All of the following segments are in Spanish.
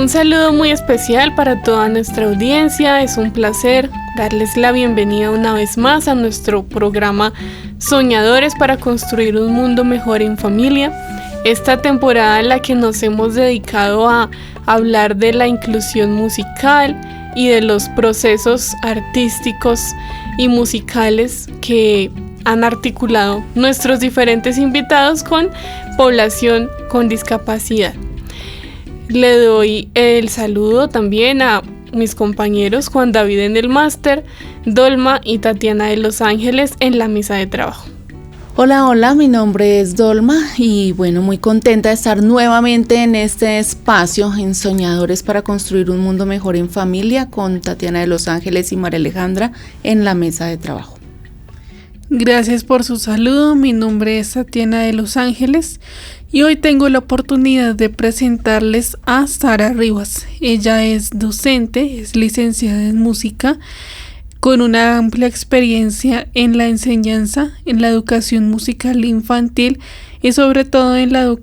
Un saludo muy especial para toda nuestra audiencia. Es un placer darles la bienvenida una vez más a nuestro programa Soñadores para construir un mundo mejor en familia. Esta temporada en la que nos hemos dedicado a hablar de la inclusión musical y de los procesos artísticos y musicales que han articulado nuestros diferentes invitados con población con discapacidad. Le doy el saludo también a mis compañeros Juan David en el máster, Dolma y Tatiana de Los Ángeles en la mesa de trabajo. Hola, mi nombre es Dolma y bueno, muy contenta de estar nuevamente en este espacio en Soñadores para construir un mundo mejor en familia con Tatiana de Los Ángeles y María Alejandra en la mesa de trabajo. Gracias por su saludo, mi nombre es Tatiana de Los Ángeles y hoy tengo la oportunidad de presentarles a Sara Rivas. Ella es docente, es licenciada en música, con una amplia experiencia en la enseñanza, en la educación musical infantil y sobre todo en la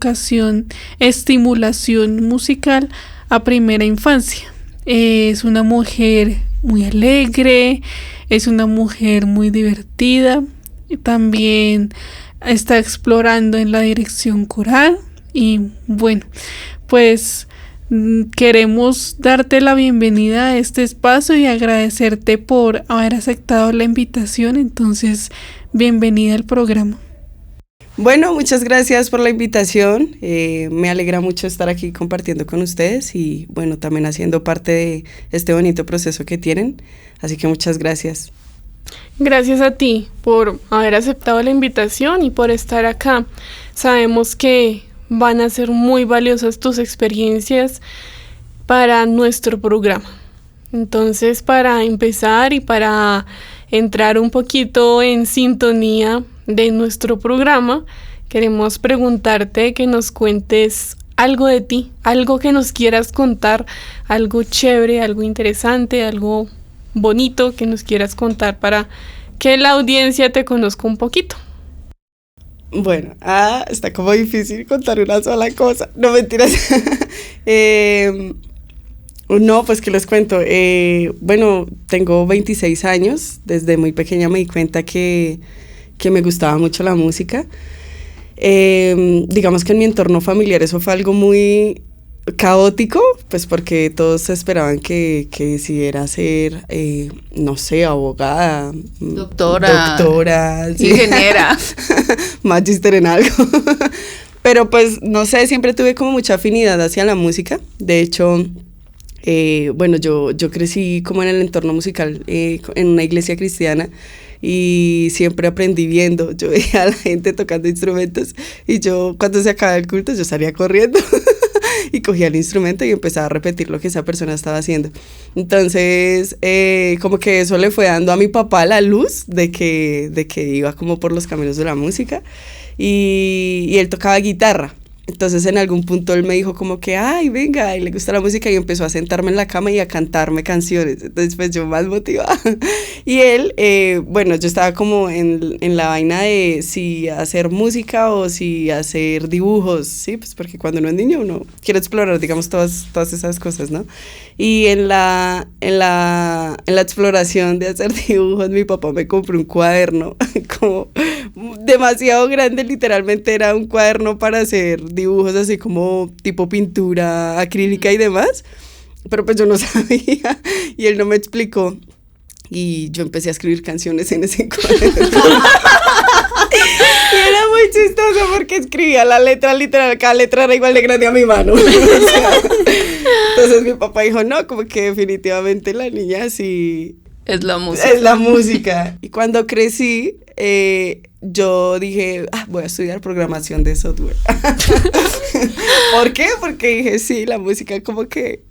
estimulación musical a primera infancia. Es una mujer muy alegre, es una mujer muy divertida, y también está explorando en la dirección coral y bueno, pues queremos darte la bienvenida a este espacio y agradecerte por haber aceptado la invitación. Entonces, bienvenida al programa. Bueno, muchas gracias por la invitación. Me alegra mucho estar aquí compartiendo con ustedes y bueno, también haciendo parte de este bonito proceso que tienen. Así que muchas gracias. Gracias a ti por haber aceptado la invitación y por estar acá. Sabemos que van a ser muy valiosas tus experiencias para nuestro programa. Entonces, para empezar y para entrar un poquito en sintonía de nuestro programa, queremos preguntarte que nos cuentes algo de ti, algo que nos quieras contar, algo chévere, algo interesante, algo bonito que nos quieras contar para que la audiencia te conozca un poquito. Bueno, está como difícil contar una sola cosa. No, mentiras. No, pues que les cuento. Bueno, tengo 26 años. Desde muy pequeña me di cuenta que me gustaba mucho la música. Digamos que en mi entorno familiar eso fue algo muy caótico, pues porque todos esperaban que decidiera ser, no sé, abogada, doctora, ingeniera, magíster en algo. Pero pues, no sé, siempre tuve como mucha afinidad hacia la música. De hecho, bueno, yo crecí como en el entorno musical, en una iglesia cristiana. Y siempre aprendí viendo. Yo veía a la gente tocando instrumentos y yo, cuando se acababa el culto, yo salía corriendo y cogía el instrumento y empezaba a repetir lo que esa persona estaba haciendo. Entonces, como que eso le fue dando a mi papá la luz de que iba como por los caminos de la música y él tocaba guitarra. Entonces en algún punto él me dijo como que, ay, venga, y le gusta la música y empezó a sentarme en la cama y a cantarme canciones. Entonces pues yo más motivada. Y él, bueno, yo estaba como en la vaina de si hacer música o si hacer dibujos, ¿sí? Pues porque cuando uno es niño uno quiere explorar, digamos, todas esas cosas, ¿no? Y en la exploración de hacer dibujos, mi papá me compró un cuaderno como demasiado grande, literalmente era un cuaderno para hacer dibujos así como tipo pintura acrílica y demás, pero pues yo no sabía y él no me explicó y yo empecé a escribir canciones en ese cuaderno. Y era muy chistoso porque escribía la letra literal, cada letra era igual de grande a mi mano. Entonces mi papá dijo, no, como que definitivamente la niña sí es la música. Es la música. Y cuando crecí, yo dije, voy a estudiar programación de software. ¿Por qué? Porque dije, sí, la música como que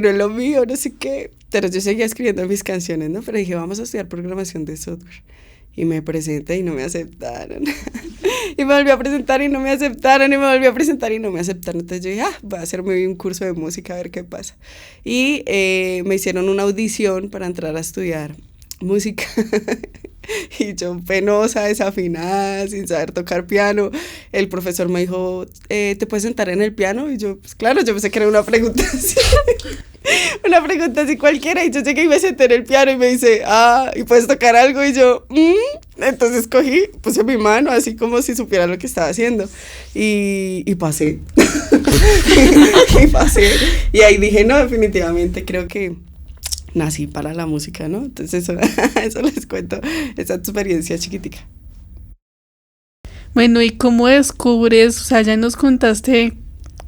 no es lo mío, no sé qué. Pero yo seguía escribiendo mis canciones, ¿no? Pero dije, vamos a estudiar programación de software. Y me presenté y no me aceptaron. Y me volví a presentar y no me aceptaron. Y me volví a presentar y no me aceptaron. Entonces yo dije, voy a hacerme un curso de música a ver qué pasa. Y me hicieron una audición para entrar a estudiar música. y yo penosa, desafinada, sin saber tocar piano. El profesor me dijo, ¿te puedes sentar en el piano? Y yo, pues claro, yo pensé que era una pregunta así. Una pregunta así cualquiera, y yo llegué y me senté en el piano y me dice, ¿y puedes tocar algo? Y yo, Entonces cogí, puse mi mano así como si supiera lo que estaba haciendo y pasé. Y pasé. Y ahí dije, no, definitivamente creo que nací para la música, ¿no? Entonces eso les cuento, esa experiencia chiquitica. Bueno, ¿y cómo descubres? O sea, ya nos contaste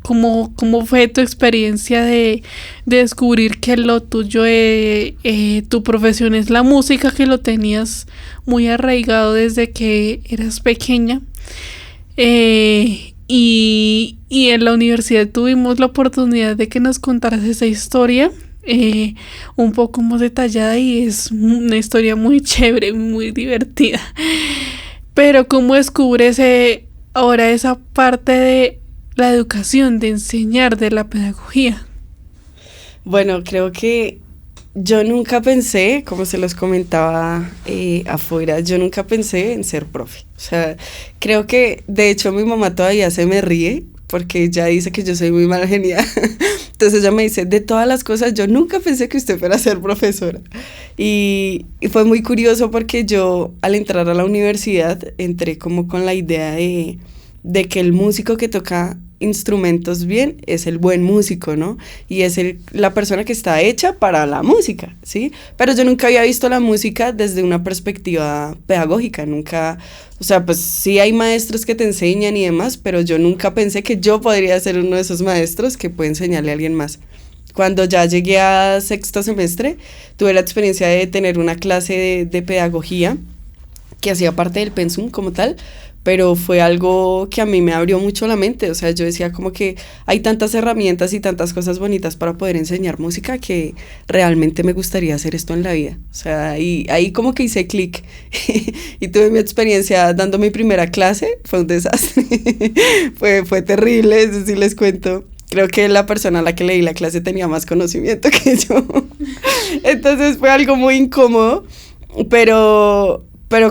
cómo fue tu experiencia de descubrir que lo tuyo, tu profesión es la música, que lo tenías muy arraigado desde que eras pequeña. Y en la universidad tuvimos la oportunidad de que nos contaras esa historia un poco más detallada, y es una historia muy chévere, muy divertida. Pero ¿cómo descubres ahora esa parte de la educación, de enseñar, de la pedagogía? Bueno, creo que yo nunca pensé, como se los comentaba afuera, yo nunca pensé en ser profe. O sea, creo que de hecho mi mamá todavía se me ríe porque ella dice que yo soy muy mal geniada. Entonces ella me dice, de todas las cosas, yo nunca pensé que usted fuera a ser profesora. Y fue muy curioso porque yo al entrar a la universidad entré como con la idea de que el músico que toca instrumentos bien es el buen músico, ¿no? Y es la persona que está hecha para la música, ¿sí? Pero yo nunca había visto la música desde una perspectiva pedagógica, nunca, o sea, pues sí hay maestros que te enseñan y demás, pero yo nunca pensé que yo podría ser uno de esos maestros que puede enseñarle a alguien más. Cuando ya llegué a sexto semestre, tuve la experiencia de tener una clase de pedagogía que hacía parte del pensum como tal, pero fue algo que a mí me abrió mucho la mente. O sea, yo decía como que hay tantas herramientas y tantas cosas bonitas para poder enseñar música que realmente me gustaría hacer esto en la vida. O sea, y ahí como que hice clic y tuve mi experiencia dando mi primera clase, fue un desastre, fue terrible, eso sí les cuento. Creo que la persona a la que leí la clase tenía más conocimiento que yo, entonces fue algo muy incómodo, pero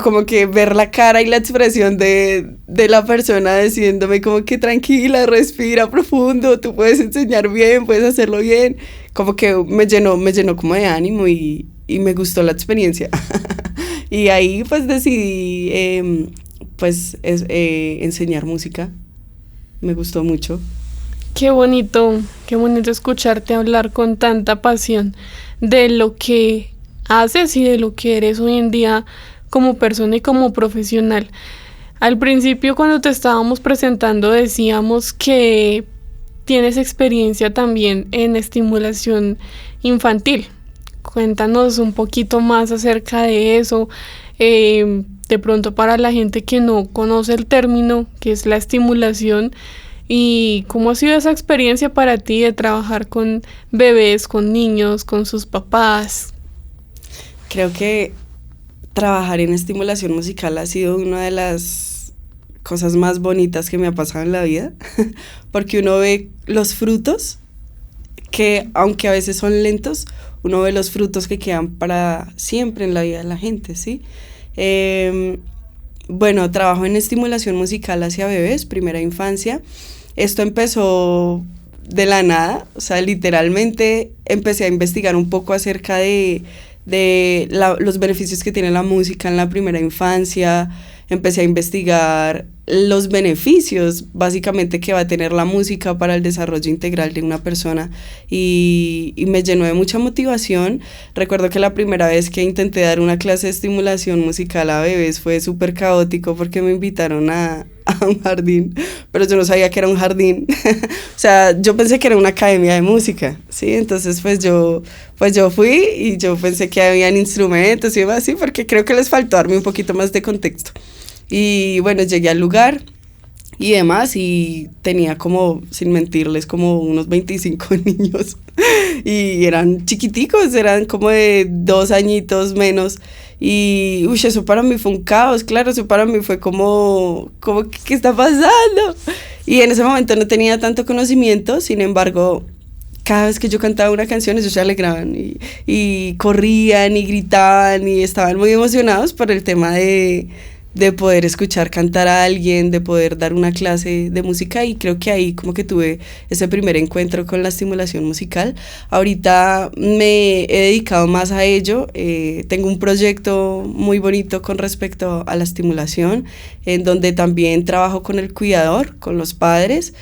como que ver la cara y la expresión de la persona diciéndome como que tranquila, respira profundo, tú puedes enseñar bien, puedes hacerlo bien, como que me llenó como de ánimo y me gustó la experiencia. Y ahí pues decidí enseñar música, me gustó mucho. Qué bonito escucharte hablar con tanta pasión de lo que haces y de lo que eres hoy en día como persona y como profesional. Al principio, cuando te estábamos presentando, decíamos que tienes experiencia también en estimulación infantil. Cuéntanos un poquito más acerca de eso, de pronto para la gente que no conoce el término, que es la estimulación, y cómo ha sido esa experiencia para ti de trabajar con bebés, con niños, con sus papás. Creo que trabajar en estimulación musical ha sido una de las cosas más bonitas que me ha pasado en la vida, porque uno ve los frutos, que aunque a veces son lentos, uno ve los frutos que quedan para siempre en la vida de la gente, ¿sí? Bueno, trabajo en estimulación musical hacia bebés, primera infancia. Esto empezó de la nada, o sea, literalmente empecé a investigar un poco acerca de los beneficios que tiene la música en la primera infancia. Empecé a investigar los beneficios básicamente que va a tener la música para el desarrollo integral de una persona y me llenó de mucha motivación. Recuerdo que la primera vez que intenté dar una clase de estimulación musical a bebés fue súper caótico porque me invitaron a un jardín, pero yo no sabía que era un jardín. O sea, yo pensé que era una academia de música, ¿sí? Entonces pues yo fui y yo pensé que habían instrumentos y demás, sí, porque creo que les faltó darme un poquito más de contexto. Y bueno, llegué al lugar y demás y tenía como, sin mentirles, como unos 25 niños y eran chiquiticos, eran como de 2 añitos menos. Y eso para mí fue un caos, claro, eso para mí fue como ¿qué está pasando? Y en ese momento no tenía tanto conocimiento, sin embargo, cada vez que yo cantaba una canción, ellos se alegraban y corrían y gritaban y estaban muy emocionados por el tema de poder escuchar cantar a alguien, de poder dar una clase de música, y creo que ahí como que tuve ese primer encuentro con la estimulación musical. Ahorita me he dedicado más a ello, tengo un proyecto muy bonito con respecto a la estimulación, en donde también trabajo con el cuidador, con los padres,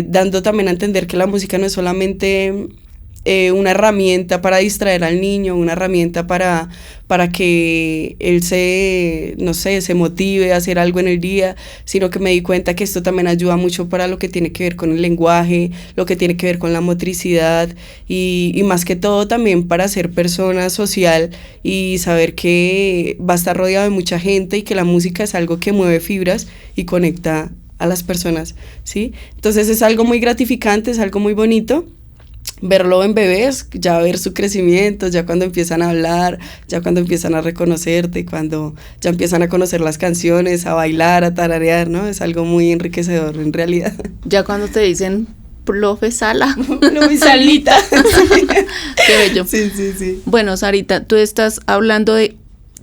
dando también a entender que la música no es solamente una herramienta para distraer al niño, una herramienta para que él se motive a hacer algo en el día, sino que me di cuenta que esto también ayuda mucho para lo que tiene que ver con el lenguaje, lo que tiene que ver con la motricidad y más que todo también para ser persona social y saber que va a estar rodeado de mucha gente y que la música es algo que mueve fibras y conecta a las personas, ¿sí? Entonces es algo muy gratificante, es algo muy bonito. Verlo en bebés, ya ver su crecimiento, ya cuando empiezan a hablar, ya cuando empiezan a reconocerte, cuando ya empiezan a conocer las canciones, a bailar, a tararear, ¿no? Es algo muy enriquecedor en realidad. Ya cuando te dicen, profe Sala. Profe Salita. Qué bello. Sí. Bueno, Sarita, tú estás hablando de,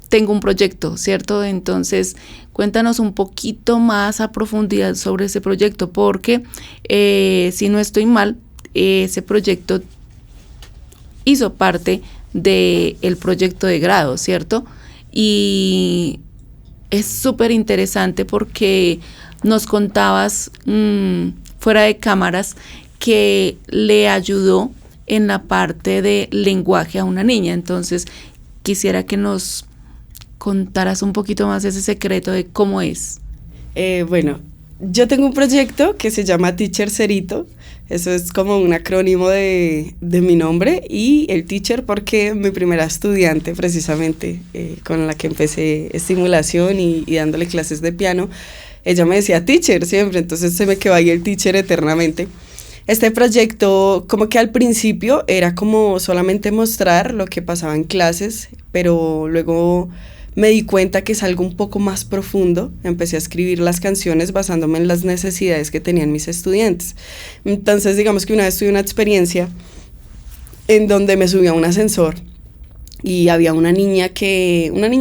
tengo un proyecto, ¿cierto? Entonces, cuéntanos un poquito más a profundidad sobre ese proyecto, porque si no estoy mal, ese proyecto hizo parte del proyecto de grado, ¿cierto? Y es súper interesante porque nos contabas fuera de cámaras que le ayudó en la parte de lenguaje a una niña. Entonces, quisiera que nos contaras un poquito más ese secreto de cómo es. Bueno, yo tengo un proyecto que se llama Teacher Cerito. Eso es como un acrónimo de mi nombre, y el teacher porque mi primera estudiante precisamente con la que empecé estimulación y dándole clases de piano, ella me decía teacher siempre, entonces se me quedó ahí el teacher eternamente. Este proyecto como que al principio era como solamente mostrar lo que pasaba en clases, pero luego me di cuenta que es algo un poco más profundo. Empecé a escribir las canciones basándome en las necesidades que tenían mis estudiantes. Entonces, digamos que una vez tuve una experiencia en donde me subí a un ascensor y había una niña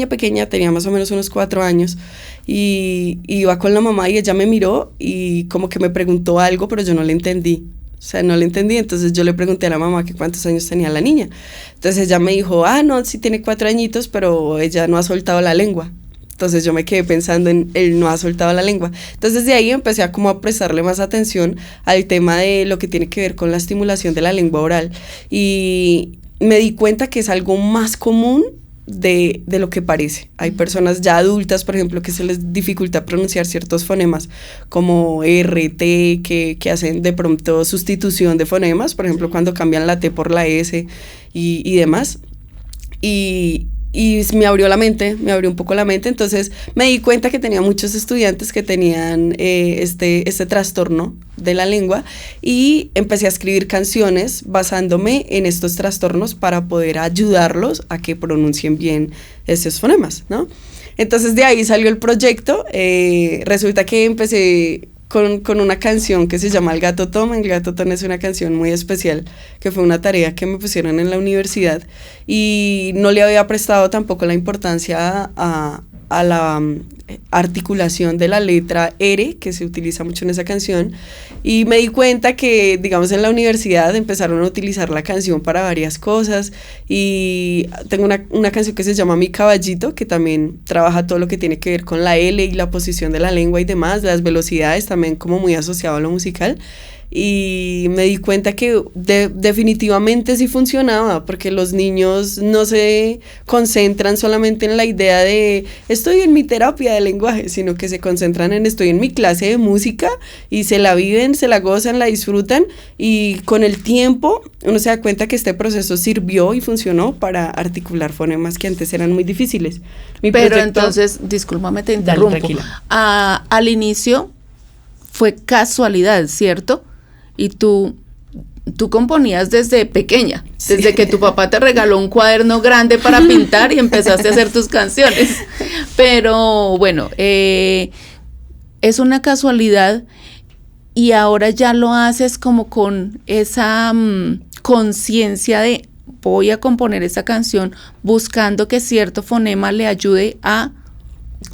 pequeña, tenía más o menos unos 4 años, y iba con la mamá y ella me miró y como que me preguntó algo, pero yo no le entendí. O sea, no le entendí, entonces yo le pregunté a la mamá que cuántos años tenía la niña. Entonces ella me dijo, no, sí tiene 4 añitos, pero ella no ha soltado la lengua. Entonces yo me quedé pensando en él no ha soltado la lengua. Entonces de ahí empecé a como a prestarle más atención al tema de lo que tiene que ver con la estimulación de la lengua oral. Y me di cuenta que es algo más común de lo que parece. Hay personas ya adultas, por ejemplo, que se les dificulta pronunciar ciertos fonemas como R, T, que hacen de pronto sustitución de fonemas, por ejemplo, cuando cambian la T por la S y demás. Y me abrió un poco la mente, entonces me di cuenta que tenía muchos estudiantes que tenían este trastorno de la lengua, y empecé a escribir canciones basándome en estos trastornos para poder ayudarlos a que pronuncien bien esos fonemas, ¿no? Entonces de ahí salió el proyecto. Resulta que empecé con una canción que se llama El Gato Tom. El Gato Tom es una canción muy especial, que fue una tarea que me pusieron en la universidad y no le había prestado tampoco la importancia a la articulación de la letra R, que se utiliza mucho en esa canción, y me di cuenta que, digamos, en la universidad empezaron a utilizar la canción para varias cosas, y tengo una canción que se llama Mi Caballito, que también trabaja todo lo que tiene que ver con la L y la posición de la lengua y demás, las velocidades, también como muy asociado a lo musical. Y me di cuenta que definitivamente sí funcionaba, porque los niños no se concentran solamente en la idea de estoy en mi terapia de lenguaje, sino que se concentran en estoy en mi clase de música, y se la viven, se la gozan, la disfrutan, y con el tiempo uno se da cuenta que este proceso sirvió y funcionó para articular fonemas que antes eran muy difíciles. Pero entonces, discúlpame, te interrumpo. Dale, tranquila. Al inicio fue casualidad, ¿cierto? Y tú componías desde pequeña, sí. Desde que tu papá te regaló un cuaderno grande para pintar y empezaste a hacer tus canciones. Pero bueno, es una casualidad, y ahora ya lo haces como con esa conciencia de voy a componer esa canción buscando que cierto fonema le ayude a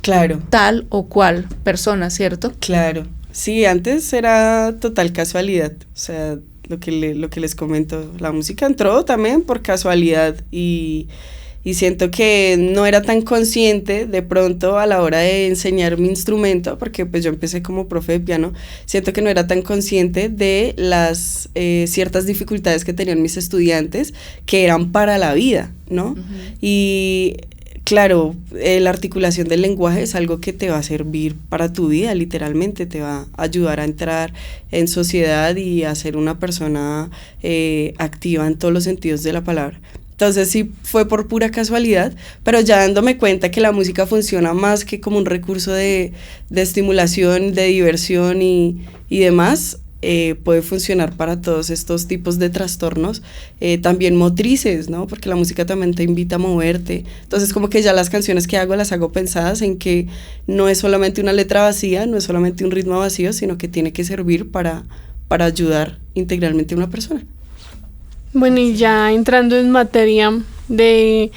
Claro. tal o cual persona, ¿cierto? Claro, sí, antes era total casualidad, o sea, lo que les comento, la música entró también por casualidad y siento que no era tan consciente de pronto a la hora de enseñar mi instrumento, porque pues yo empecé como profe de piano, siento que no era tan consciente de las ciertas dificultades que tenían mis estudiantes que eran para la vida, ¿no? Uh-huh. Y claro, la articulación del lenguaje es algo que te va a servir para tu vida, literalmente, te va a ayudar a entrar en sociedad y a ser una persona activa en todos los sentidos de la palabra. Entonces sí fue por pura casualidad, pero ya dándome cuenta que la música funciona más que como un recurso de estimulación, de diversión y demás, puede funcionar para todos estos tipos de trastornos, también motrices, ¿no? Porque la música también te invita a moverte. Entonces como que ya las canciones que hago las hago pensadas en que no es solamente una letra vacía, no es solamente un ritmo vacío, sino que tiene que servir para ayudar integralmente a una persona. Bueno, y ya entrando en materia de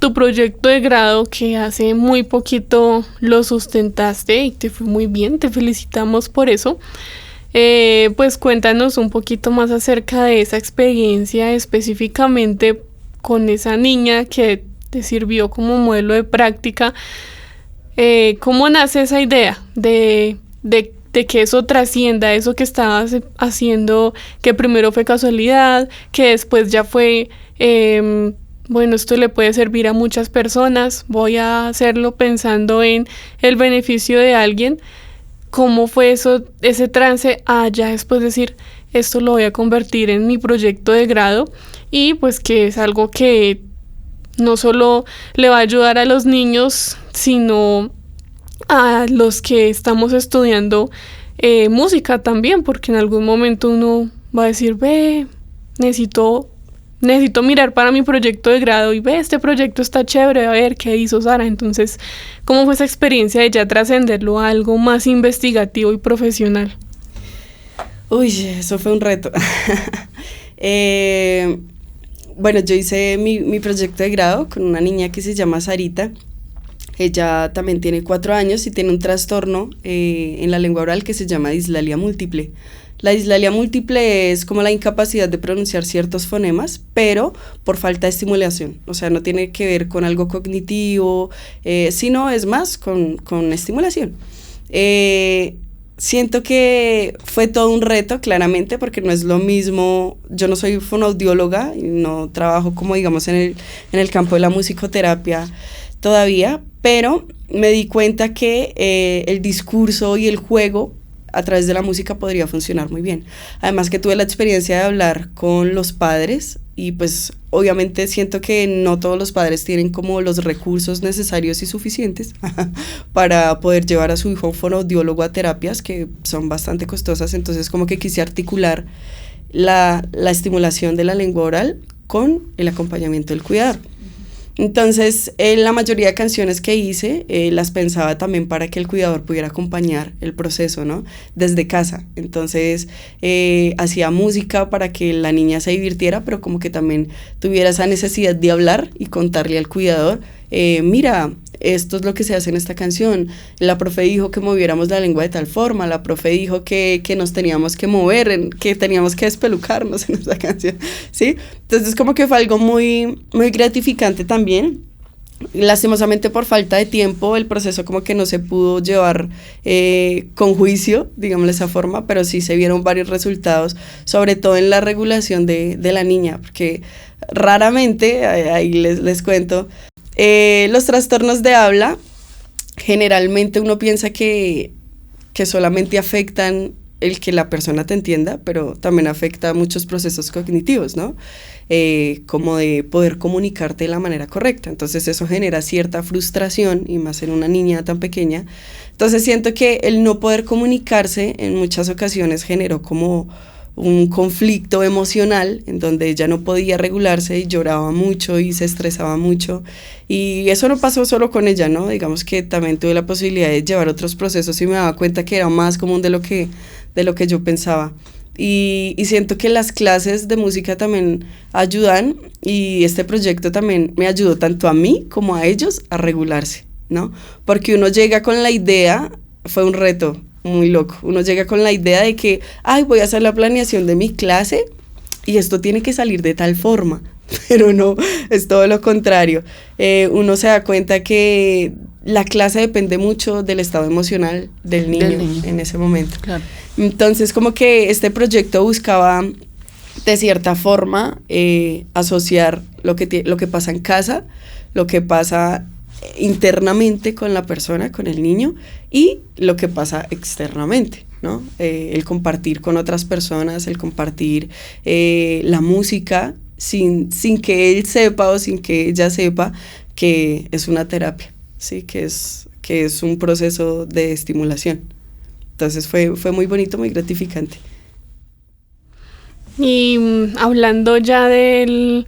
tu proyecto de grado, que hace muy poquito lo sustentaste y te fue muy bien, te felicitamos por eso. Pues cuéntanos un poquito más acerca de esa experiencia específicamente con esa niña que te sirvió como modelo de práctica. ¿Cómo nace esa idea de que eso trascienda, eso que estabas haciendo, que primero fue casualidad, que después ya fue, bueno, esto le puede servir a muchas personas, voy a hacerlo pensando en el beneficio de alguien? ¿Cómo fue eso, ese trance a ya después decir, esto lo voy a convertir en mi proyecto de grado? Y pues que es algo que no solo le va a ayudar a los niños, sino a los que estamos estudiando música también, porque en algún momento uno va a decir, necesito mirar para mi proyecto de grado y este proyecto está chévere, a ver qué hizo Sara. Entonces, ¿cómo fue esa experiencia de ya trascenderlo a algo más investigativo y profesional? Uy, eso fue un reto. Bueno, yo hice mi proyecto de grado con una niña que se llama Sarita. Ella también tiene 4 años y tiene un trastorno en la lengua oral que se llama dislalia múltiple. La dislalia múltiple es como la incapacidad de pronunciar ciertos fonemas, pero por falta de estimulación. O sea, no tiene que ver con algo cognitivo, sino es más con estimulación. Siento que fue todo un reto, claramente, porque no es lo mismo. Yo no soy fonoaudióloga y no trabajo como, digamos, en el campo de la musicoterapia todavía, pero me di cuenta que el discurso y el juego a través de la música podría funcionar muy bien. Además que tuve la experiencia de hablar con los padres y pues obviamente siento que no todos los padres tienen como los recursos necesarios y suficientes para poder llevar a su hijo fonoaudiólogo a terapias que son bastante costosas. Entonces como que quise articular la estimulación de la lengua oral con el acompañamiento del cuidador. Entonces, la mayoría de canciones que hice las pensaba también para que el cuidador pudiera acompañar el proceso, ¿no? Desde casa. Entonces, hacía música para que la niña se divirtiera, pero como que también tuviera esa necesidad de hablar y contarle al cuidador, mira, esto es lo que se hace en esta canción. La profe dijo que moviéramos la lengua de tal forma, la profe dijo que nos teníamos que mover, que teníamos que despelucarnos en esta canción, ¿sí? Entonces como que fue algo muy, muy gratificante también. Lastimosamente por falta de tiempo el proceso como que no se pudo llevar con juicio, digámoslo de esa forma, pero sí se vieron varios resultados, sobre todo en la regulación de la niña, porque raramente, ahí les cuento, los trastornos de habla, generalmente uno piensa que solamente afectan el que la persona te entienda, pero también afecta muchos procesos cognitivos, ¿no? Como de poder comunicarte de la manera correcta. Entonces eso genera cierta frustración, y más en una niña tan pequeña. Entonces siento que el no poder comunicarse en muchas ocasiones generó como un conflicto emocional en donde ella no podía regularse y lloraba mucho y se estresaba mucho, y eso no pasó solo con ella, ¿no? Digamos que también tuve la posibilidad de llevar otros procesos y me daba cuenta que era más común de lo que yo pensaba. Y siento que las clases de música también ayudan, y este proyecto también me ayudó tanto a mí como a ellos a regularse, ¿no? Porque uno llega con la idea, fue un reto muy loco, uno llega con la idea de que, ay, voy a hacer la planeación de mi clase y esto tiene que salir de tal forma, pero no, es todo lo contrario. Uno se da cuenta que la clase depende mucho del estado emocional del niño en ese momento. Claro. Entonces, como que este proyecto buscaba, de cierta forma, asociar lo que pasa en casa, lo que pasa internamente con la persona, con el niño, y lo que pasa externamente, ¿no? El compartir con otras personas, el compartir la música sin que él sepa o sin que ella sepa que es una terapia, ¿sí? Que es un proceso de estimulación. Entonces fue muy bonito, muy gratificante. Y hablando ya del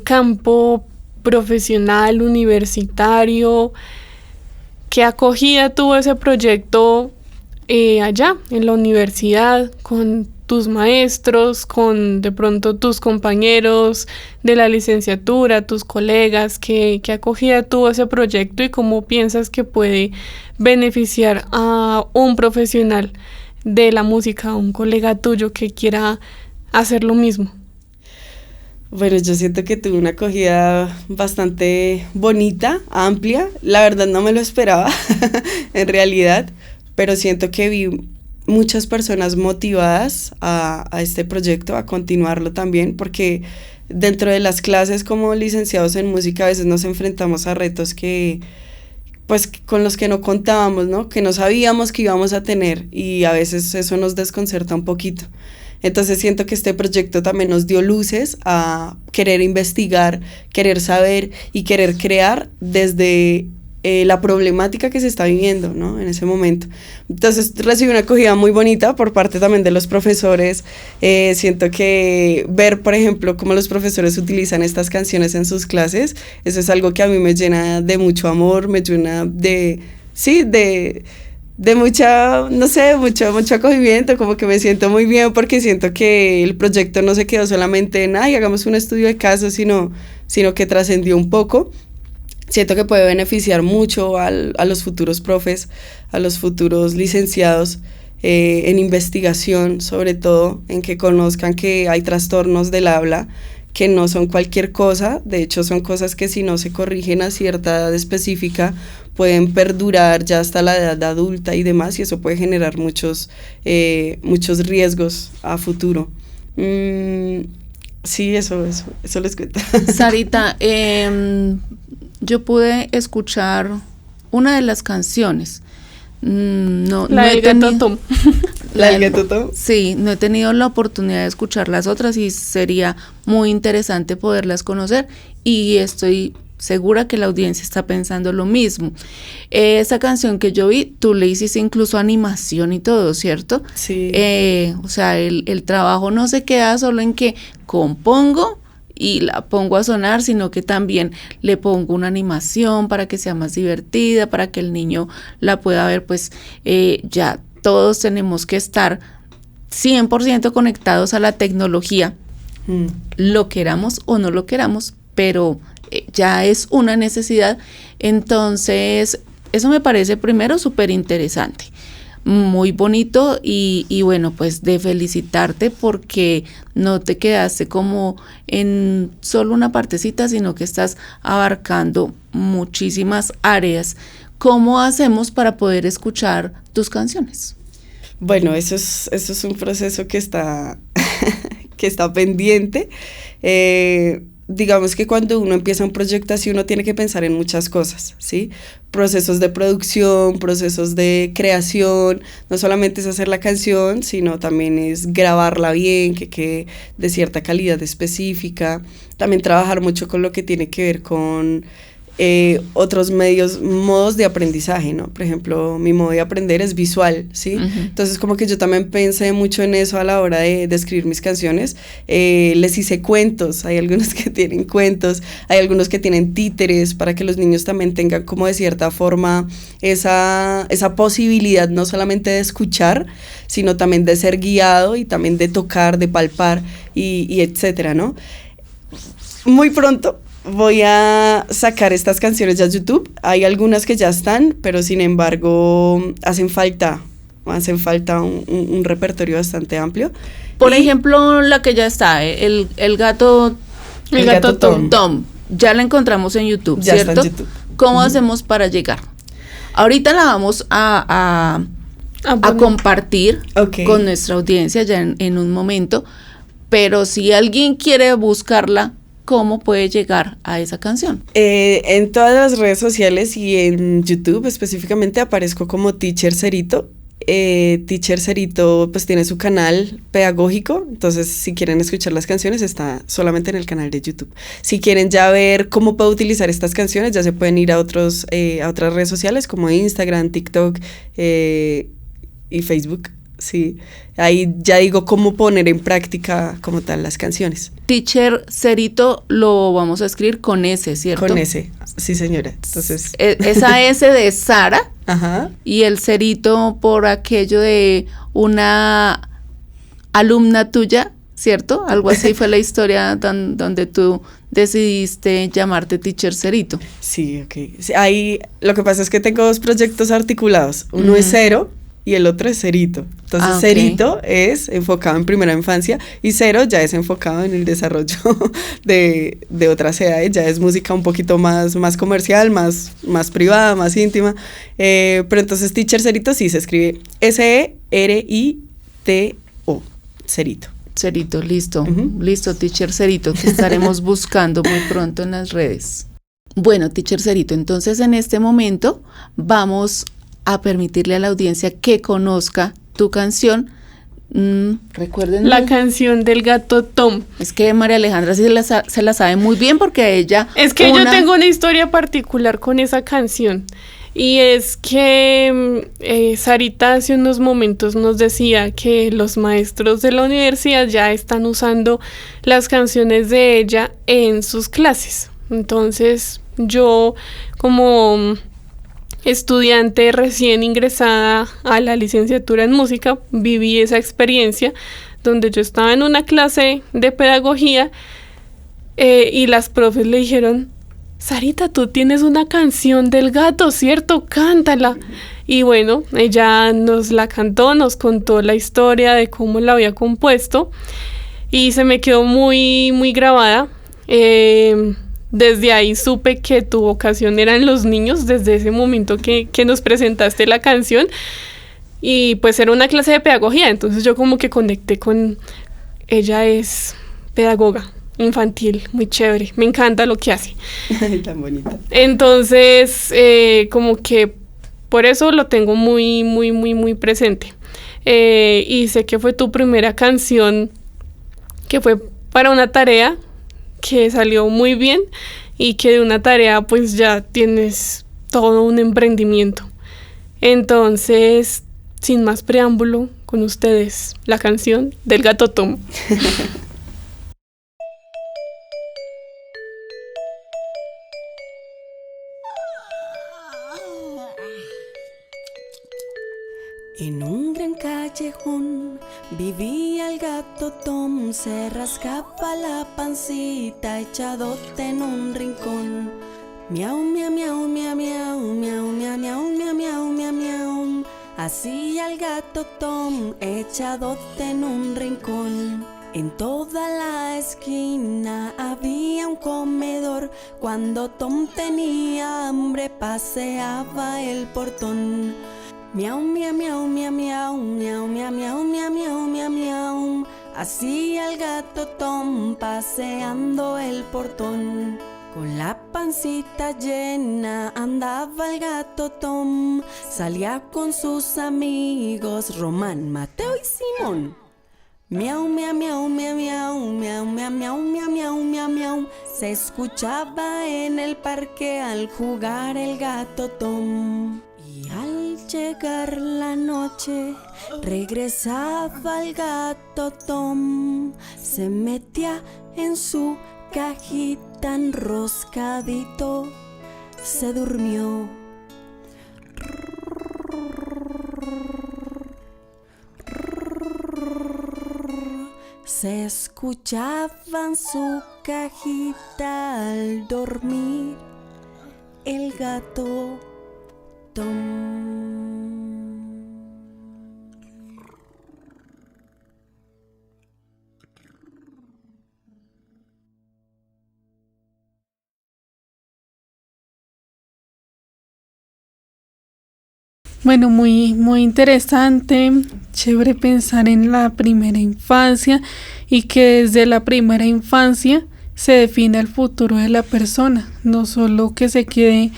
campo profesional, universitario, ¿qué acogida tuvo ese proyecto allá en la universidad, con tus maestros, con de pronto tus compañeros de la licenciatura, tus colegas? ¿Qué acogida tuvo ese proyecto y cómo piensas que puede beneficiar a un profesional de la música, a un colega tuyo que quiera hacer lo mismo? Bueno, yo siento que tuve una acogida bastante bonita, amplia. La verdad no me lo esperaba, en realidad, pero siento que vi muchas personas motivadas a este proyecto, a continuarlo también, porque dentro de las clases como licenciados en música a veces nos enfrentamos a retos que, pues, con los que no contábamos, ¿no? Que no sabíamos que íbamos a tener, y a veces eso nos desconcerta un poquito. Entonces siento que este proyecto también nos dio luces a querer investigar, querer saber y querer crear desde la problemática que se está viviendo, ¿no? En ese momento. Entonces recibí una acogida muy bonita por parte también de los profesores. Siento que ver, por ejemplo, cómo los profesores utilizan estas canciones en sus clases, eso es algo que a mí me llena de mucho amor, me llena de mucha, no sé, mucho acogimiento, como que me siento muy bien porque siento que el proyecto no se quedó solamente en, ay, hagamos un estudio de caso, sino que trascendió un poco. Siento que puede beneficiar mucho a los futuros profes, a los futuros licenciados en investigación, sobre todo en que conozcan que hay trastornos del habla, que no son cualquier cosa, de hecho son cosas que si no se corrigen a cierta edad específica pueden perdurar ya hasta la edad adulta y demás, y eso puede generar muchos riesgos a futuro. Sí, eso les cuento. Sarita, yo pude escuchar una de las canciones. La del Gato Tom. ¿La del Gato Tom? Sí, no he tenido la oportunidad de escuchar las otras y sería muy interesante poderlas conocer, y estoy segura que la audiencia está pensando lo mismo. Esa canción que yo vi, tú le hiciste incluso animación y todo, ¿cierto? Sí. O sea, el trabajo no se queda solo en que compongo y la pongo a sonar, sino que también le pongo una animación para que sea más divertida, para que el niño la pueda ver. Pues ya todos tenemos que estar 100% conectados a la tecnología, lo queramos o no lo queramos, pero ya es una necesidad. Entonces eso me parece primero súper interesante, muy bonito, y bueno, pues de felicitarte porque no te quedaste como en solo una partecita, sino que estás abarcando muchísimas áreas. ¿Cómo hacemos para poder escuchar tus canciones? Bueno, eso es un proceso que está pendiente. Digamos que cuando uno empieza un proyecto así, uno tiene que pensar en muchas cosas, ¿sí? Procesos de producción, procesos de creación, no solamente es hacer la canción, sino también es grabarla bien, que quede de cierta calidad específica, también trabajar mucho con lo que tiene que ver con otros modos de aprendizaje, ¿no? Por ejemplo, mi modo de aprender es visual, ¿sí? Entonces como que yo también pensé mucho en eso a la hora de escribir mis canciones. Les hice cuentos, hay algunos que tienen cuentos, hay algunos que tienen títeres para que los niños también tengan como de cierta forma esa posibilidad no solamente de escuchar, sino también de ser guiado y también de tocar, de palpar y etcétera, ¿no? Muy pronto voy a sacar estas canciones ya a YouTube. Hay algunas que ya están, pero sin embargo hacen falta un repertorio bastante amplio. Por ejemplo, la que ya está, el gato Tom. Ya la encontramos en YouTube, ya ¿cierto? Está en YouTube. ¿Cómo hacemos para llegar? Ahorita la vamos a compartir con nuestra audiencia ya en un momento, pero si alguien quiere buscarla, ¿cómo puede llegar a esa canción? En todas las redes sociales y en YouTube específicamente aparezco como Teacher Cerito. Teacher Cerito pues tiene su canal pedagógico, entonces si quieren escuchar las canciones está solamente en el canal de YouTube. Si quieren ya ver cómo puedo utilizar estas canciones, ya se pueden ir a otras redes sociales como Instagram, TikTok y Facebook. Sí, ahí ya digo cómo poner en práctica como tal las canciones. Teacher Cerito lo vamos a escribir con S, ¿cierto? Con S, sí señora. Entonces esa S de Sara. Ajá. Y el Cerito por aquello de una alumna tuya, ¿cierto? Algo así fue la historia donde tú decidiste llamarte Teacher Cerito. Sí, ok. Sí, ahí lo que pasa es que tengo dos proyectos articulados. Uno es Cero y el otro es Cerito. Entonces, Cerito es enfocado en primera infancia y Cero ya es enfocado en el desarrollo de otras edades, ya es música un poquito más comercial, más privada, más íntima. Pero entonces, Teacher Cerito sí se escribe S-E-R-I-T-O, Cerito. Cerito, listo. Listo, Teacher Cerito, que estaremos buscando muy pronto en las redes. Bueno, Teacher Cerito, entonces en este momento vamos a permitirle a la audiencia que conozca tu canción. Recuerden la canción del gato Tom. Es que María Alejandra sí se la sabe muy bien porque ella... Es que yo tengo una historia particular con esa canción. Y es que Sarita hace unos momentos nos decía que los maestros de la universidad ya están usando las canciones de ella en sus clases. Entonces yo como estudiante recién ingresada a la licenciatura en música, viví esa experiencia donde yo estaba en una clase de pedagogía y las profes le dijeron: Sarita, tú tienes una canción del gato, ¿cierto? Cántala. Y bueno, ella nos la cantó, nos contó la historia de cómo la había compuesto y se me quedó muy, muy grabada. Desde ahí supe que tu vocación eran los niños, desde ese momento que nos presentaste la canción. Y pues era una clase de pedagogía, entonces yo como que conecté con... Ella es pedagoga infantil, muy chévere, me encanta lo que hace. Tan bonita. Entonces, como que por eso lo tengo muy, muy, muy, muy presente. Y sé que fue tu primera canción, que fue para una tarea que salió muy bien y que de una tarea pues ya tienes todo un emprendimiento. Entonces, sin más preámbulo, con ustedes la canción del gato Tom. En un gran callejón vivía el gato Tom, se rascaba la pancita echadote en un rincón. Miau, miau, miau, miau, miau, miau, miau, miau, miau, miau, miau, miau. Hacía el gato Tom echadote en un rincón. En toda la esquina había un comedor. Cuando Tom tenía hambre paseaba el portón. Miau, miau, miau, miau, miau, miau, miau, miau, miau, miau, miau, miau. Hacía el gato Tom paseando el portón. Con la pancita llena andaba el gato Tom. Salía con sus amigos Román, Mateo y Simón. Miau, miau, miau, miau, miau, miau, miau, miau, miau, miau, miau, miau. Se escuchaba en el parque al jugar el gato Tom. Y al llegar la noche, regresaba el gato Tom. Se metía en su cajita enroscadito, se durmió. Se escuchaba en su cajita al dormir el gato Tom. Bueno, muy interesante, chévere pensar en la primera infancia y que desde la primera infancia se define el futuro de la persona, no solo que se quede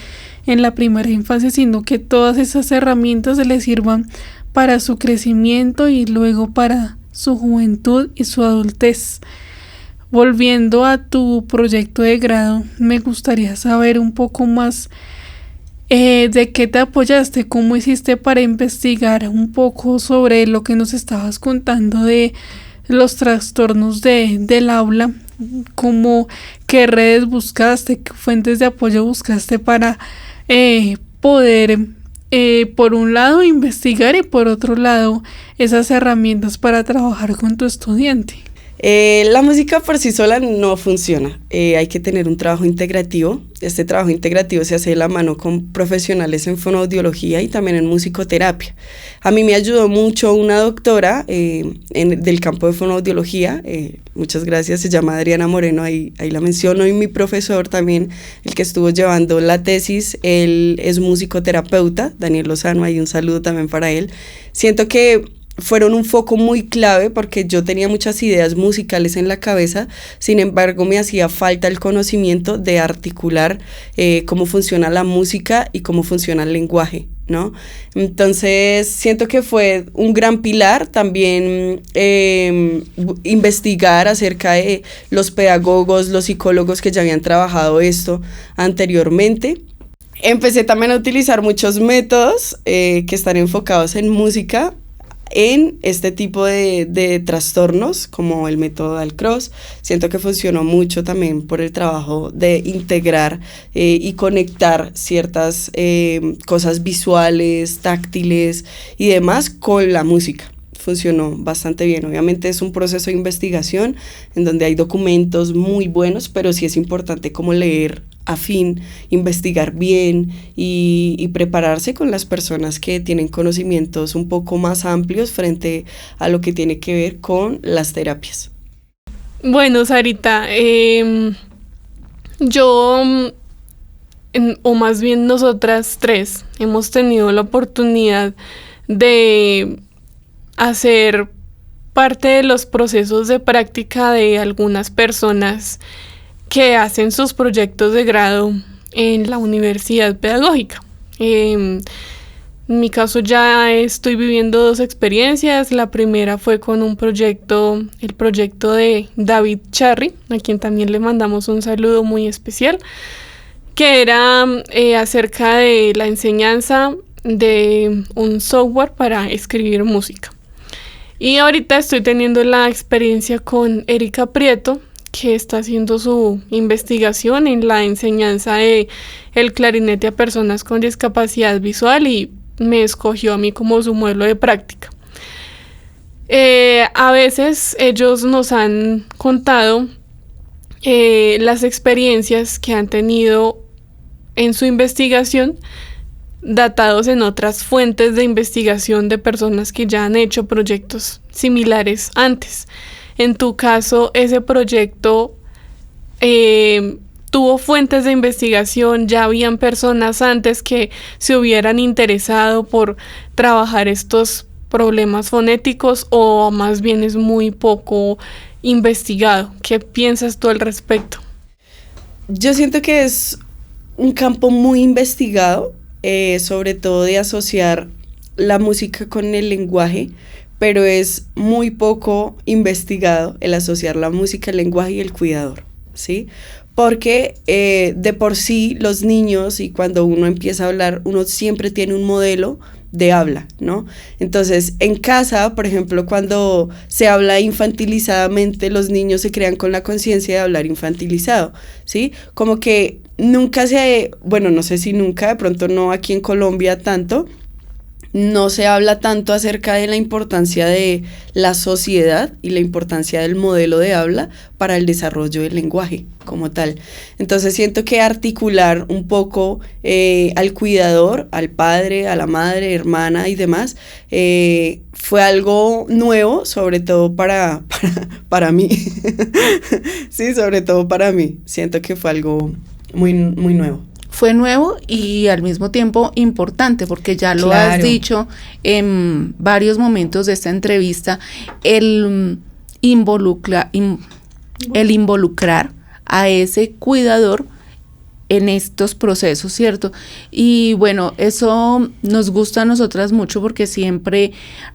en la primera infancia, sino que todas esas herramientas se le sirvan para su crecimiento y luego para su juventud y su adultez. Volviendo a tu proyecto de grado, me gustaría saber un poco más ¿de qué te apoyaste? ¿Cómo hiciste para investigar un poco sobre lo que nos estabas contando de los trastornos del aula? ¿Cómo, qué redes buscaste? ¿Qué fuentes de apoyo buscaste para poder, por un lado, investigar y por otro lado, esas herramientas para trabajar con tu estudiante? La música por sí sola no funciona, hay que tener un trabajo integrativo. Este trabajo integrativo se hace de la mano con profesionales en fonoaudiología y también en musicoterapia. A mí me ayudó mucho una doctora del campo de fonoaudiología, muchas gracias, se llama Adriana Moreno, ahí la menciono, y mi profesor también, el que estuvo llevando la tesis, él es musicoterapeuta, Daniel Lozano, ahí un saludo también para él. Siento que fueron un foco muy clave porque yo tenía muchas ideas musicales en la cabeza, sin embargo me hacía falta el conocimiento de articular cómo funciona la música y cómo funciona el lenguaje, ¿no? Entonces siento que fue un gran pilar también investigar acerca de los pedagogos, los psicólogos que ya habían trabajado esto anteriormente. Empecé también a utilizar muchos métodos que están enfocados en música, en este tipo de trastornos, como el método Dalcroze. Siento que funcionó mucho también por el trabajo de integrar y conectar ciertas cosas visuales, táctiles y demás con la música. Funcionó bastante bien. Obviamente es un proceso de investigación en donde hay documentos muy buenos, pero sí es importante como leer afín, investigar bien y prepararse con las personas que tienen conocimientos un poco más amplios frente a lo que tiene que ver con las terapias. Bueno, Sarita, o más bien nosotras tres, hemos tenido la oportunidad de hacer parte de los procesos de práctica de algunas personas que hacen sus proyectos de grado en la universidad pedagógica. En mi caso ya estoy viviendo 2 experiencias. La primera fue con el proyecto de David Charry, a quien también le mandamos un saludo muy especial, que era acerca de la enseñanza de un software para escribir música. Y ahorita estoy teniendo la experiencia con Erika Prieto, que está haciendo su investigación en la enseñanza de el clarinete a personas con discapacidad visual y me escogió a mí como su modelo de práctica. A veces ellos nos han contado las experiencias que han tenido en su investigación, datados en otras fuentes de investigación de personas que ya han hecho proyectos similares antes. En tu caso, ese proyecto tuvo fuentes de investigación, ya habían personas antes que se hubieran interesado por trabajar estos problemas fonéticos, o más bien es muy poco investigado. ¿Qué piensas tú al respecto? Yo siento que es un campo muy investigado, sobre todo de asociar la música con el lenguaje, pero es muy poco investigado el asociar la música, el lenguaje y el cuidador, ¿sí? Porque de por sí los niños, y cuando uno empieza a hablar, uno siempre tiene un modelo de habla, ¿no? Entonces, en casa, por ejemplo, cuando se habla infantilizadamente, los niños se crean con la conciencia de hablar infantilizado, ¿sí? Como que nunca bueno, no sé si nunca, de pronto no aquí en Colombia tanto, no se habla tanto acerca de la importancia de la sociedad y la importancia del modelo de habla para el desarrollo del lenguaje como tal. Entonces siento que articular un poco al cuidador, al padre, a la madre, hermana y demás, fue algo nuevo, sobre todo para mí. Sí, sobre todo para mí. Siento que fue algo muy, muy nuevo. Fue nuevo y al mismo tiempo importante, porque ya lo has dicho en varios momentos de esta entrevista, el involucrar a ese cuidador en estos procesos, ¿cierto? Y bueno, eso nos gusta a nosotras mucho porque siempre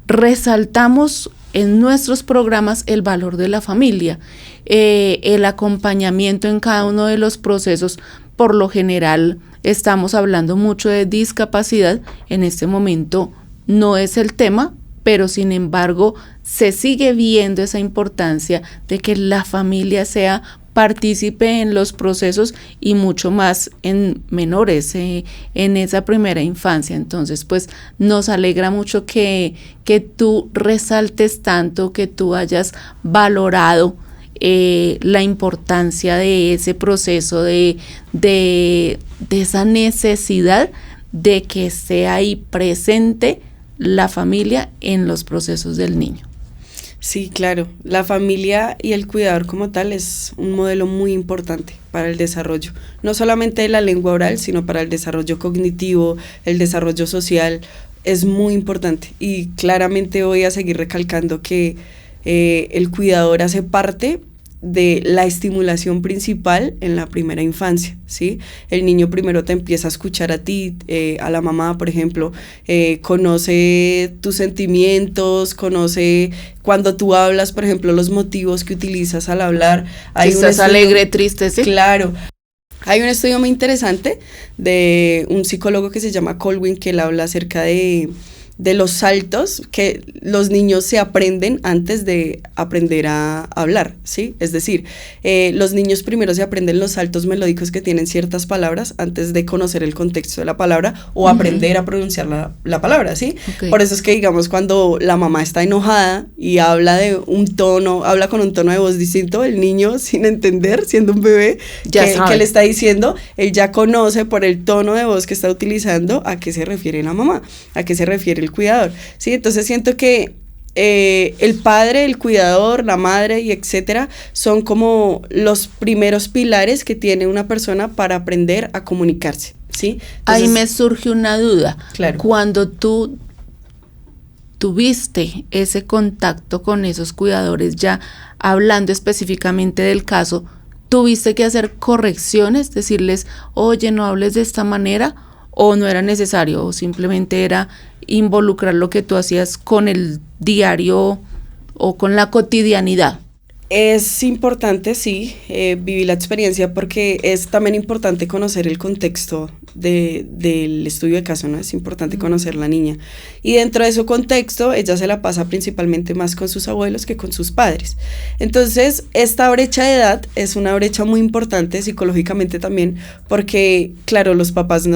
resaltamos en nuestros programas el valor de la familia, el acompañamiento en cada uno de los procesos. Por lo general estamos hablando mucho de discapacidad, en este momento no es el tema, pero sin embargo se sigue viendo esa importancia de que la familia sea partícipe en los procesos y mucho más en menores, en esa primera infancia. Entonces, pues nos alegra mucho que tú resaltes tanto, que tú hayas valorado la importancia de ese proceso, de esa necesidad de que esté ahí presente la familia en los procesos del niño. Sí, claro. La familia y el cuidador como tal es un modelo muy importante para el desarrollo, no solamente de la lengua oral, sino para el desarrollo cognitivo, el desarrollo social, es muy importante. Y claramente voy a seguir recalcando que el cuidador hace parte de la estimulación principal en la primera infancia, ¿sí? El niño primero te empieza a escuchar a ti, a la mamá, por ejemplo, conoce tus sentimientos, conoce cuando tú hablas, por ejemplo, los motivos que utilizas al hablar. ¿Estás alegre, triste? ¿Sí? Claro. Hay un estudio muy interesante de un psicólogo que se llama Colwin, que él habla acerca de los saltos que los niños se aprenden antes de aprender a hablar, ¿sí? Es decir, los niños primero se aprenden los saltos melódicos que tienen ciertas palabras antes de conocer el contexto de la palabra o aprender a pronunciar la palabra, ¿sí? Okay. Por eso es que, digamos, cuando la mamá está enojada y habla con un tono de voz distinto, el niño, sin entender, siendo un bebé, que le está diciendo, él ya conoce por el tono de voz que está utilizando a qué se refiere la mamá, a qué se refiere el cuidador, ¿sí? Entonces siento que el padre, el cuidador, la madre y etcétera son como los primeros pilares que tiene una persona para aprender a comunicarse, ¿sí? Entonces, ahí me surge una duda. Claro. Cuando tú tuviste ese contacto con esos cuidadores, ya hablando específicamente del caso, ¿tuviste que hacer correcciones? Decirles, oye, no hables de esta manera, o no era necesario, o simplemente era involucrar lo que tú hacías con el diario o con la cotidianidad. Es importante, sí, vivir la experiencia, porque es también importante conocer el contexto del estudio de caso, ¿no? Es importante conocer la niña. Y dentro de su contexto, ella se la pasa principalmente más con sus abuelos que con sus padres. Entonces, esta brecha de edad es una brecha muy importante psicológicamente también, porque, claro, los papás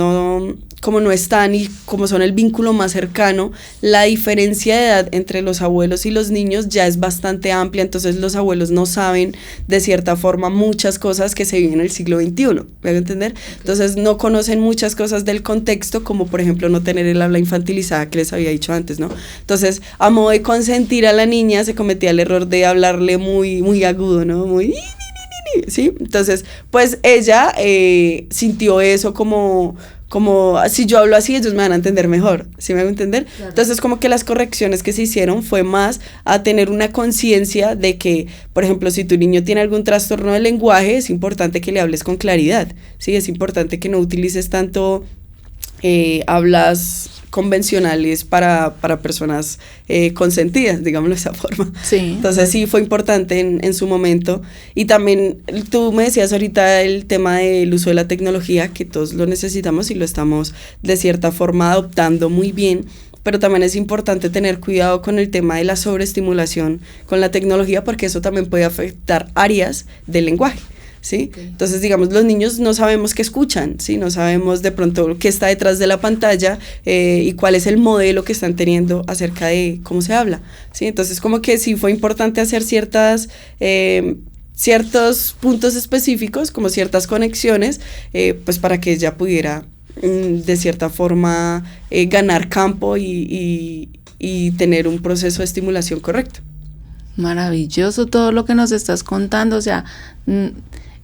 como no están y como son el vínculo más cercano, la diferencia de edad entre los abuelos y los niños ya es bastante amplia, entonces los abuelos no saben de cierta forma muchas cosas que se viven en el siglo XXI, ¿me hago entender? Okay. Entonces no conocen muchas cosas del contexto, como por ejemplo no tener el habla infantilizada que les había dicho antes, ¿no? Entonces, a modo de consentir a la niña, se cometía el error de hablarle muy, muy agudo, ¿no? Muy... ¿sí? Entonces, pues ella sintió eso como si yo hablo así, ellos me van a entender mejor, ¿sí me hago entender? Claro. Entonces, como que las correcciones que se hicieron fue más a tener una conciencia de que, por ejemplo, si tu niño tiene algún trastorno del lenguaje, es importante que le hables con claridad, ¿sí? Es importante que no utilices tanto hablas convencionales para personas consentidas, digámoslo de esa forma. Sí. Entonces sí fue importante en su momento. Y también tú me decías ahorita el tema del uso de la tecnología, que todos lo necesitamos y lo estamos de cierta forma adoptando muy bien, pero también es importante tener cuidado con el tema de la sobreestimulación con la tecnología, porque eso también puede afectar áreas del lenguaje, ¿sí? Okay. Entonces, digamos, los niños no sabemos qué escuchan, ¿sí? No sabemos de pronto qué está detrás de la pantalla y cuál es el modelo que están teniendo acerca de cómo se habla, ¿sí? Entonces, como que sí fue importante hacer ciertos puntos específicos, como ciertas conexiones, pues para que ella pudiera de cierta forma ganar campo y tener un proceso de estimulación correcto. Maravilloso todo lo que nos estás contando, o sea,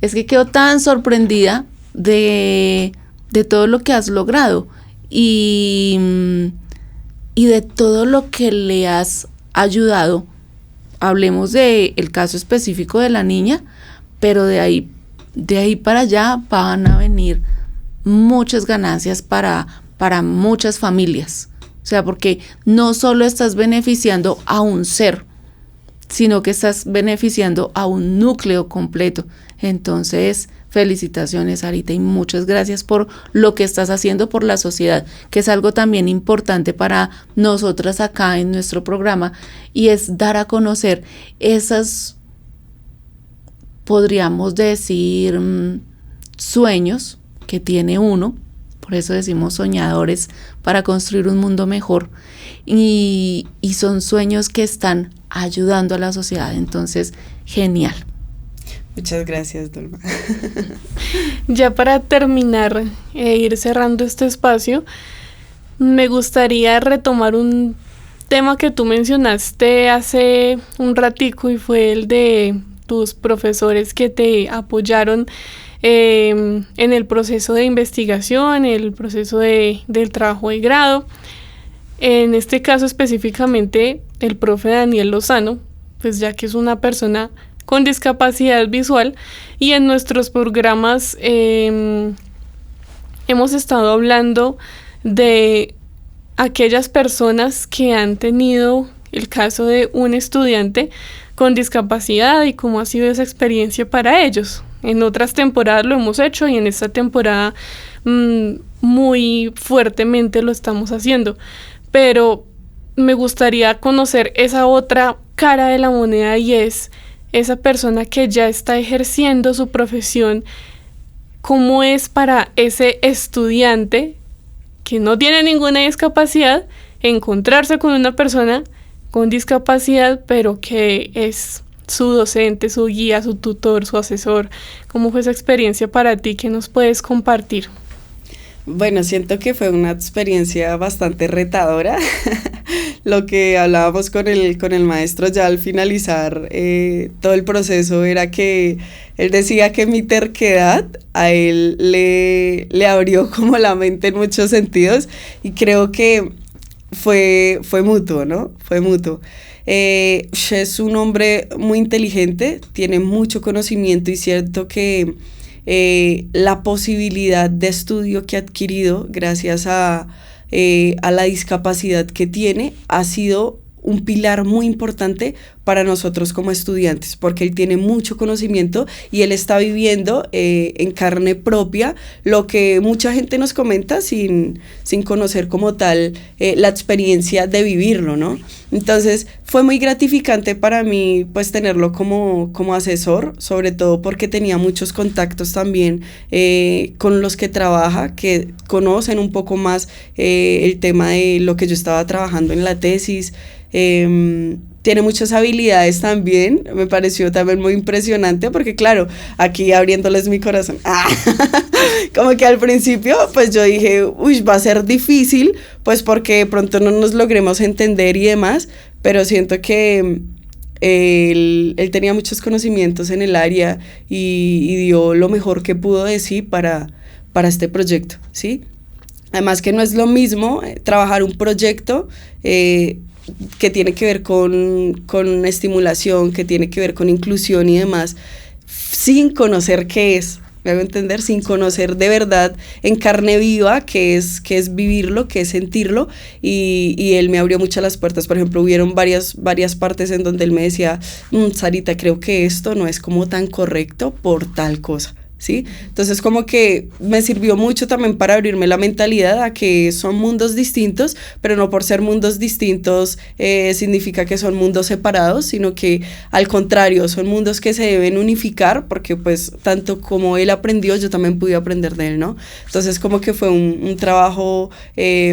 es que quedo tan sorprendida de todo lo que has logrado y de todo lo que le has ayudado. Hablemos del caso específico de la niña, pero de ahí para allá van a venir muchas ganancias para muchas familias. O sea, porque no solo estás beneficiando a un ser, sino que estás beneficiando a un núcleo completo. Entonces, felicitaciones, Sarita, y muchas gracias por lo que estás haciendo por la sociedad, que es algo también importante para nosotras acá en nuestro programa, y es dar a conocer esas, podríamos decir, sueños que tiene uno, por eso decimos soñadores para construir un mundo mejor, y son sueños que están ayudando a la sociedad. Entonces, genial. Muchas gracias, Dolma. Ya para terminar e ir cerrando este espacio, me gustaría retomar un tema que tú mencionaste hace un ratico, y fue el de tus profesores que te apoyaron en el proceso de investigación, el proceso del trabajo de grado. En este caso específicamente el profe Daniel Lozano, pues ya que es una persona con discapacidad visual, y en nuestros programas hemos estado hablando de aquellas personas que han tenido el caso de un estudiante con discapacidad y cómo ha sido esa experiencia para ellos. En otras temporadas lo hemos hecho y en esta temporada muy fuertemente lo estamos haciendo, pero me gustaría conocer esa otra cara de la moneda, y es esa persona que ya está ejerciendo su profesión. ¿Cómo es para ese estudiante que no tiene ninguna discapacidad encontrarse con una persona con discapacidad, pero que es su docente, su guía, su tutor, su asesor? ¿Cómo fue esa experiencia para ti? ¿Qué nos puedes compartir? Bueno, siento que fue una experiencia bastante retadora. Lo que hablábamos con el maestro ya al finalizar todo el proceso era que él decía que mi terquedad a él le abrió como la mente en muchos sentidos, y creo que fue mutuo, ¿no? Fue mutuo. Es un hombre muy inteligente, tiene mucho conocimiento, y cierto que la posibilidad de estudio que ha adquirido gracias a la discapacidad que tiene ha sido un pilar muy importante para nosotros como estudiantes, porque él tiene mucho conocimiento y él está viviendo en carne propia lo que mucha gente nos comenta sin conocer como tal la experiencia de vivirlo, ¿no? Entonces fue muy gratificante para mí pues tenerlo como asesor, sobre todo porque tenía muchos contactos también con los que trabaja, que conocen un poco más el tema de lo que yo estaba trabajando en la tesis. Tiene muchas habilidades también, me pareció también muy impresionante, porque claro, aquí abriéndoles mi corazón, como que al principio pues yo dije, va a ser difícil, pues porque de pronto no nos logremos entender y demás, pero siento que él tenía muchos conocimientos en el área y dio lo mejor que pudo de sí para este proyecto, ¿sí? Además que no es lo mismo trabajar un proyecto que tiene que ver con estimulación, que tiene que ver con inclusión y demás, sin conocer qué es, me hago entender, sin conocer de verdad en carne viva qué es vivirlo, qué es sentirlo, y él me abrió muchas las puertas. Por ejemplo, hubieron varias partes en donde él me decía, Sarita, creo que esto no es como tan correcto por tal cosa, ¿sí? Entonces como que me sirvió mucho también para abrirme la mentalidad a que son mundos distintos, pero no por ser mundos distintos significa que son mundos separados, sino que al contrario, son mundos que se deben unificar, porque pues tanto como él aprendió, yo también pude aprender de él, ¿no? Entonces como que fue un trabajo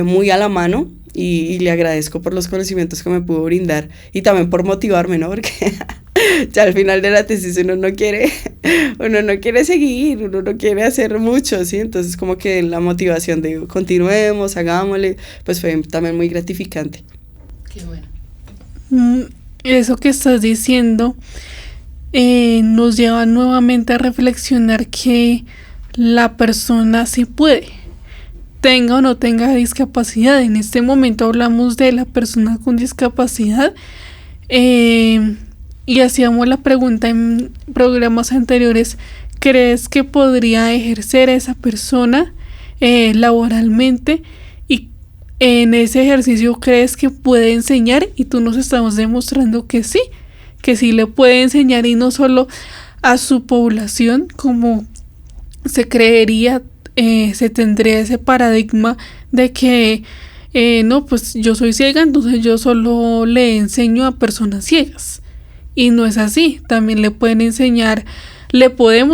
muy a la mano. Y le agradezco por los conocimientos que me pudo brindar y también por motivarme, ¿no? Porque ya al final de la tesis uno no quiere seguir, uno no quiere hacer mucho, ¿sí? Entonces como que la motivación de continuemos, hagámosle, pues fue también muy gratificante. Qué bueno. Eso que estás diciendo nos lleva nuevamente a reflexionar que la persona sí puede, tenga o no tenga discapacidad. En este momento hablamos de la persona con discapacidad y hacíamos la pregunta en programas anteriores: ¿crees que podría ejercer esa persona laboralmente? Y en ese ejercicio, ¿crees que puede enseñar? Y tú nos estamos demostrando que sí le puede enseñar, y no solo a su población como se creería. Se tendría ese paradigma de que no, pues yo soy ciega, entonces yo solo le enseño a personas ciegas, y no es así. También le podemos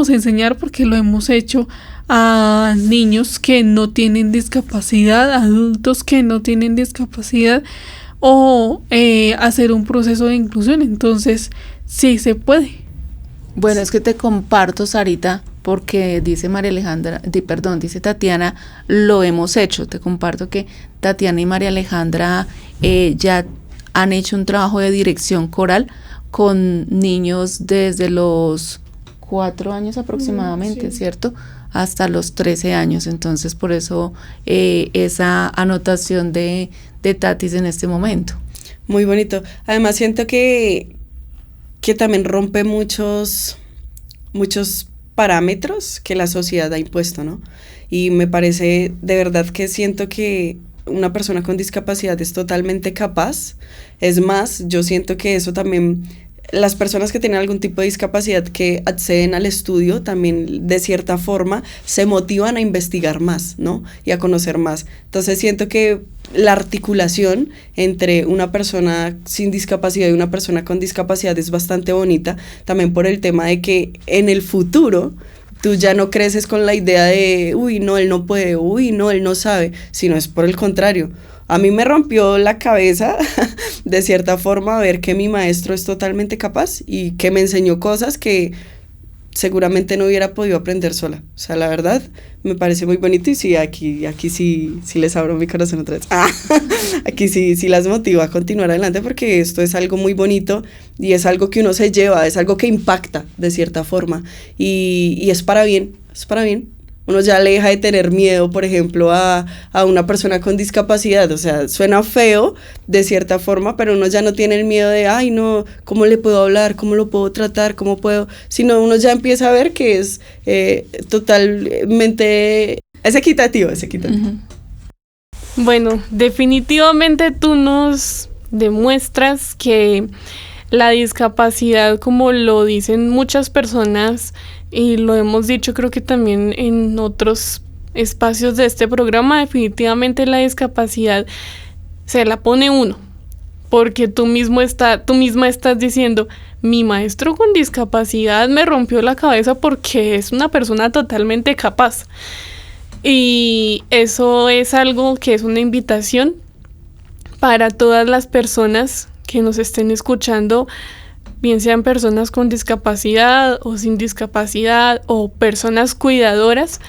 enseñar, porque lo hemos hecho, a niños que no tienen discapacidad, adultos que no tienen discapacidad, o hacer un proceso de inclusión. Entonces sí se puede. Bueno, es que te comparto, Sarita, porque dice dice Tatiana, lo hemos hecho. Te comparto que Tatiana y María Alejandra ya han hecho un trabajo de dirección coral con niños desde los 4 años aproximadamente, sí, ¿cierto? Hasta los 13 años. Entonces, por eso esa anotación de Tatis en este momento. Muy bonito. Además, siento que también rompe muchos parámetros que la sociedad ha impuesto, ¿no? Y me parece, de verdad, que siento que una persona con discapacidad es totalmente capaz. Es más, yo siento que eso también, las personas que tienen algún tipo de discapacidad que acceden al estudio también de cierta forma se motivan a investigar más, ¿no? Y a conocer más. Entonces siento que la articulación entre una persona sin discapacidad y una persona con discapacidad es bastante bonita, también por el tema de que en el futuro tú ya no creces con la idea de, uy, no, él no puede, uy, no, él no sabe, sino es por el contrario. A mí me rompió la cabeza, de cierta forma, ver que mi maestro es totalmente capaz y que me enseñó cosas que seguramente no hubiera podido aprender sola. O sea, la verdad, me parece muy bonito, y sí, aquí sí les abro mi corazón otra vez. Aquí sí las motivo a continuar adelante, porque esto es algo muy bonito y es algo que uno se lleva, es algo que impacta de cierta forma, y es para bien. Uno ya le deja de tener miedo, por ejemplo, a una persona con discapacidad. O sea, suena feo de cierta forma, pero uno ya no tiene el miedo de, ay, no, ¿cómo le puedo hablar? ¿Cómo lo puedo tratar? ¿Cómo puedo? Sino uno ya empieza a ver que es totalmente, es equitativo. Uh-huh. Bueno, definitivamente tú nos demuestras que la discapacidad, como lo dicen muchas personas, y lo hemos dicho creo que también en otros espacios de este programa, definitivamente la discapacidad se la pone uno, porque tú misma estás diciendo, mi maestro con discapacidad me rompió la cabeza porque es una persona totalmente capaz. Y eso es algo que es una invitación para todas las personas que nos estén escuchando, bien sean personas con discapacidad o sin discapacidad o personas cuidadoras,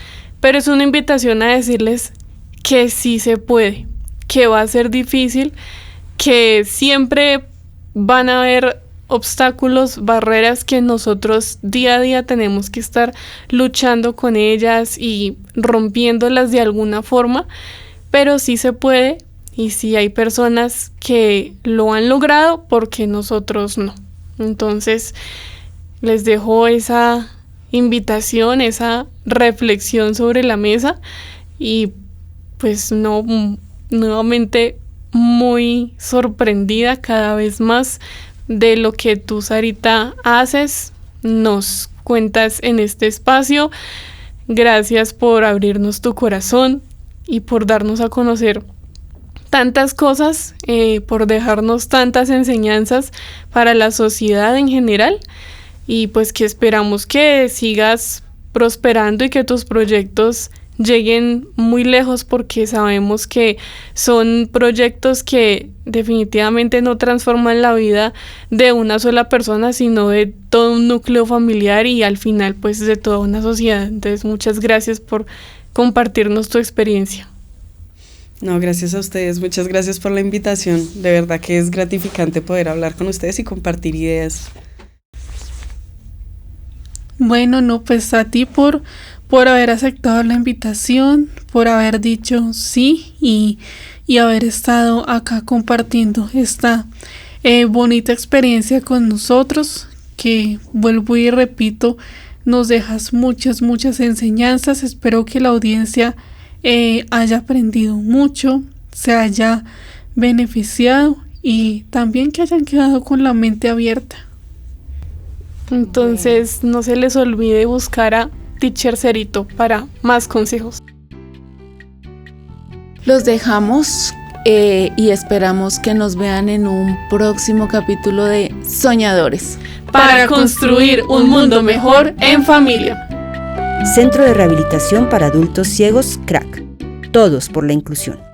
pero es una invitación a decirles que sí se puede, que va a ser difícil, que siempre van a haber obstáculos, barreras que nosotros día a día tenemos que estar luchando con ellas y rompiéndolas de alguna forma, pero sí se puede, y sí hay personas que lo han logrado porque nosotros no. Entonces les dejo esa invitación, esa reflexión sobre la mesa y pues nuevamente muy sorprendida cada vez más de lo que tú, Sarita, haces, nos cuentas en este espacio. Gracias por abrirnos tu corazón y por darnos a conocer tantas cosas, por dejarnos tantas enseñanzas para la sociedad en general, y pues que esperamos que sigas prosperando y que tus proyectos lleguen muy lejos, porque sabemos que son proyectos que definitivamente no transforman la vida de una sola persona, sino de todo un núcleo familiar y al final pues de toda una sociedad. Entonces muchas gracias por compartirnos tu experiencia. No, gracias a ustedes, muchas gracias por la invitación. De verdad que es gratificante poder hablar con ustedes y compartir ideas. Bueno, no, pues a ti por haber aceptado la invitación, por haber dicho sí y haber estado acá compartiendo esta bonita experiencia con nosotros, que vuelvo y repito, nos dejas muchas enseñanzas. Espero que la audiencia haya aprendido mucho, se haya beneficiado y también que hayan quedado con la mente abierta. Entonces no se les olvide buscar a Teacher Cerito para más consejos. Los dejamos y esperamos que nos vean en un próximo capítulo de Soñadores. Para construir un mundo mejor en familia. Centro de Rehabilitación para Adultos Ciegos, CRAC. Todos por la inclusión.